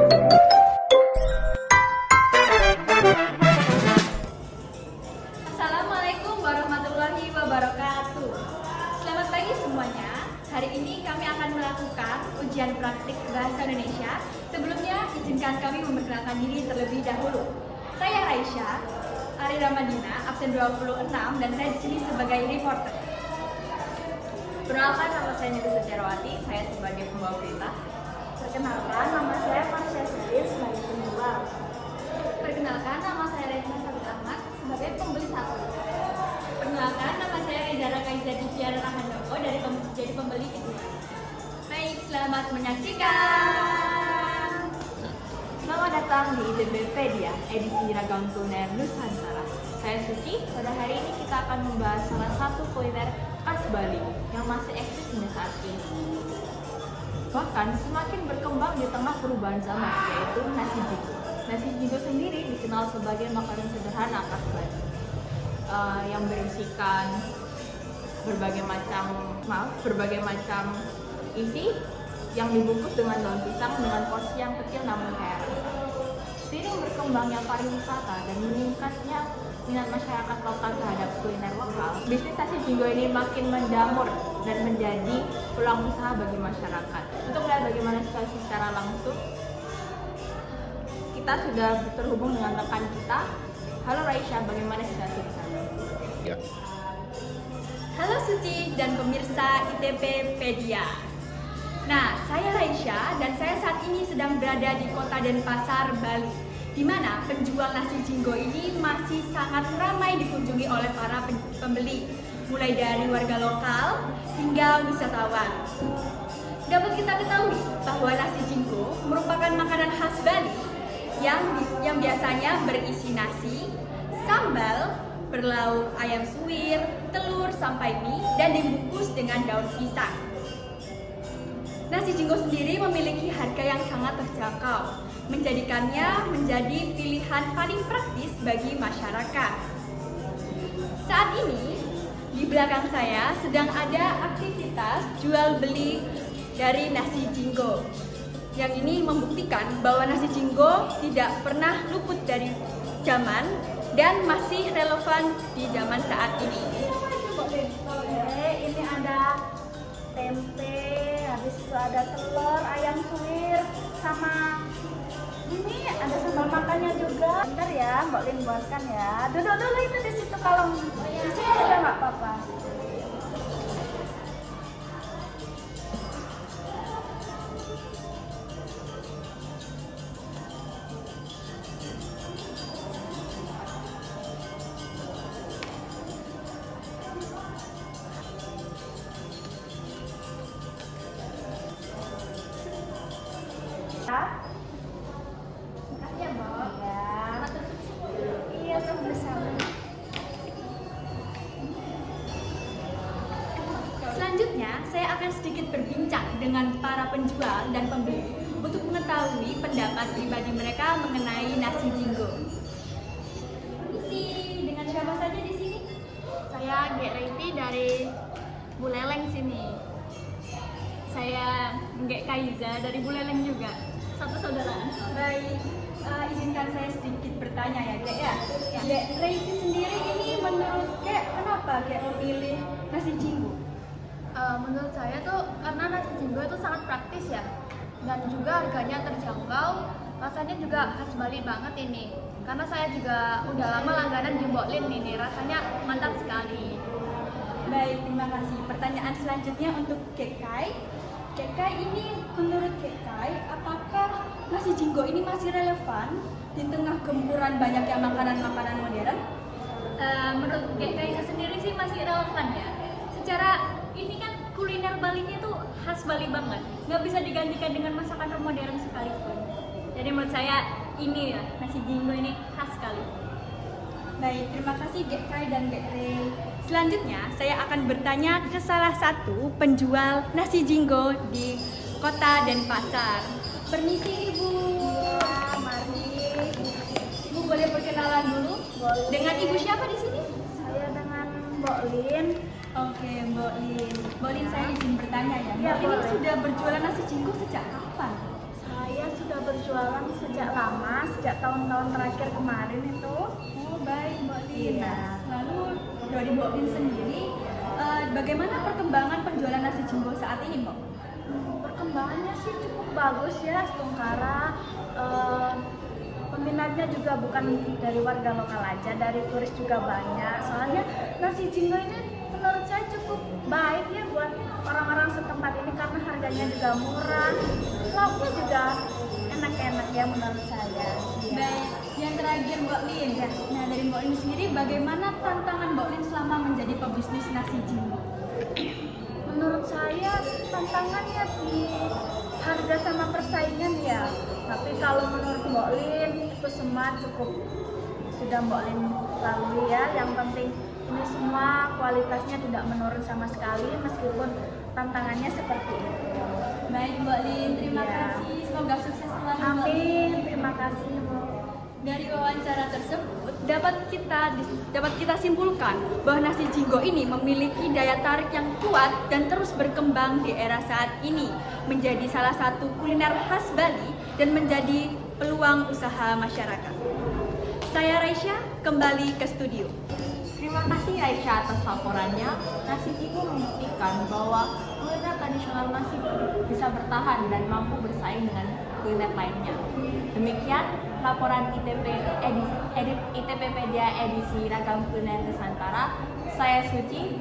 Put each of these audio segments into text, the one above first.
Assalamualaikum warahmatullahi wabarakatuh. Selamat pagi semuanya. Hari ini kami akan melakukan ujian praktik Bahasa Indonesia. Sebelumnya, izinkan kami memperkenalkan diri terlebih dahulu. Saya Raisya Ari Ramadina, absen 26, dan saya di sini sebagai reporter. Perkenalkan, nama saya Nida Setiawati, saya sebagai pembawa berita. Perkenalkan, nama saya Marsha Sudin sebagai penjual. Perkenalkan, nama saya Retna Sabit Ahmad sebagai pembeli satu. Perkenalkan, nama saya Reza Rakaiza Diviara Rahandoko dari jadi pembeli kedua. Baik, selamat menyaksikan. Selamat datang di ITBpedia, edisi Ragam Kuliner Nusantara. Saya Suci. Pada hari ini kita akan membahas salah satu kuliner khas Bali yang masih eksis hingga saat ini. Bahkan semakin berkembang di tengah perubahan zaman, yaitu nasi jingo. Nasi jingo sendiri dikenal sebagai makanan sederhana khas Bali yang berisikan berbagai macam isi yang dibungkus dengan daun pisang dengan porsi yang kecil namun kaya rasa. Seiring berkembangnya pariwisata dan meningkatnya minat masyarakat lokal terhadap kuliner lokal, bisnis nasi jingo ini makin menjamur dan menjadi peluang usaha bagi masyarakat. Untuk melihat bagaimana situasi secara langsung, kita sudah terhubung dengan rekan kita. Halo Raisya, bagaimana situasi di sana? Ya. Halo Suci dan pemirsa ITBpedia. Nah, saya Raisya dan saya saat ini sedang berada di Kota Denpasar, Bali, di mana penjual nasi jingo ini masih sangat ramai dikunjungi oleh para pembeli, mulai dari warga lokal hingga wisatawan. Dapat kita ketahui bahwa nasi jingo merupakan makanan khas Bali yang biasanya berisi nasi, sambal, berlauk ayam suwir, telur sampai mie, dan dibungkus dengan daun pisang. Nasi jingo sendiri memiliki harga yang sangat terjangkau, menjadikannya menjadi pilihan paling praktis bagi masyarakat. Saat ini, di belakang saya sedang ada aktivitas jual beli dari nasi jingo. Yang ini membuktikan bahwa nasi jingo tidak pernah luput dari zaman dan masih relevan di zaman saat ini. Ini ada tempe, habis itu ada telur, ayam suwir, sama ini ada sambal makannya juga. Bentar ya, Mbak Lin buatkan ya. Duduk dulu itu di situ, kalau di sini ada nggak apa-apa. Makasih ya, Mbak. Ya. Iya, sama-sama. Selanjutnya, saya akan sedikit berbincang dengan para penjual dan pembeli untuk mengetahui pendapat pribadi mereka mengenai nasi jingo. Permisi, dengan siapa saja di sini? Saya Gek Revi dari Buleleng sini. Saya Gek Kaiza dari Buleleng juga. Satu saudaraan. Baik, izinkan saya sedikit bertanya ya, Gek ya. Gek Revi sendiri ini menurut Gek, kenapa Gek memilih nasi jingo? Menurut saya tuh karena nasi jingo itu sangat praktis ya, dan juga harganya terjangkau, rasanya juga khas Bali banget ini. Karena saya juga udah lama langganan di Mbok Lin ini, rasanya mantap sekali. Baik, terima kasih. Pertanyaan selanjutnya untuk Gek Kai. Gek Kai ini, menurut Gek Kai, apakah nasi jingo ini masih relevan di tengah gempuran banyaknya makanan-makanan modern? Menurut Gek Kaiza sendiri sih masih relevan ya. Secara ini kan kuliner Bali-nya tuh khas Bali banget, nggak bisa digantikan dengan masakan modern sekalipun. Jadi menurut saya ini ya, nasi jingo ini khas sekali. Baik, terima kasih Gek Kai dan Gek Rey. Selanjutnya, saya akan bertanya ke salah satu penjual nasi jingo di Kota Denpasar. Permisi Ibu. Ya, mari. Ibu boleh perkenalan dulu? Boleh. Dengan Ibu siapa di sini? Saya dengan Mbak Lin. Oke, Mbak Lin. Mbak Lin, saya izin bertanya ya. Iya, Mbak Lin boleh. sudah berjualan nasi jingo sejak kapan? Saya sudah berjualan jualan sejak lama, sejak tahun-tahun terakhir kemarin itu. Oh baik Mbak Lin. Iya. Lalu dari Mbak Lin sendiri, bagaimana perkembangan penjualan nasi jumbo saat ini Mbak? Perkembangannya sih cukup bagus ya, sementara peminatnya juga bukan dari warga lokal aja, dari turis juga banyak. Soalnya nasi jinggo ini menurut saya cukup baik ya buat orang-orang setempat ini karena harganya juga murah, lauknya juga enak-enak ya menurut saya. Iya. Baik, yang terakhir Mbak Lin. Nah dari Mbak Lin sendiri, bagaimana tantangan Mbak Lin selama menjadi pebisnis nasi jumbo? Menurut saya tantangannya di harga sama persaingan ya. Tapi kalau menurut Mbak Lin itu semua cukup sudah Mbak Lin lalui ya. Yang penting ini semua kualitasnya tidak menurun sama sekali meskipun tantangannya seperti itu. Baik Mbak Lin, terima Iya. kasih. Semoga sukses selalu Mbak Lin. Amin, terima kasih Bu. Dari wawancara tersebut dapat kita simpulkan bahwa nasi jinggo ini memiliki daya tarik yang kuat dan terus berkembang di era saat ini, menjadi salah satu kuliner khas Bali dan menjadi peluang usaha masyarakat. Saya Raisya, kembali ke studio. Terima kasih Aisyah atas laporannya. Nasi jinggo membuktikan bahwa kuliner tradisional nasi bisa bertahan dan mampu bersaing dengan kuliner lainnya. Demikian laporan ITPpedia edisi Ragam Kuliner Nusantara. Saya Suci.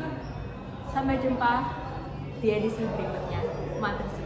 Sampai jumpa di edisi berikutnya. Matur suwun.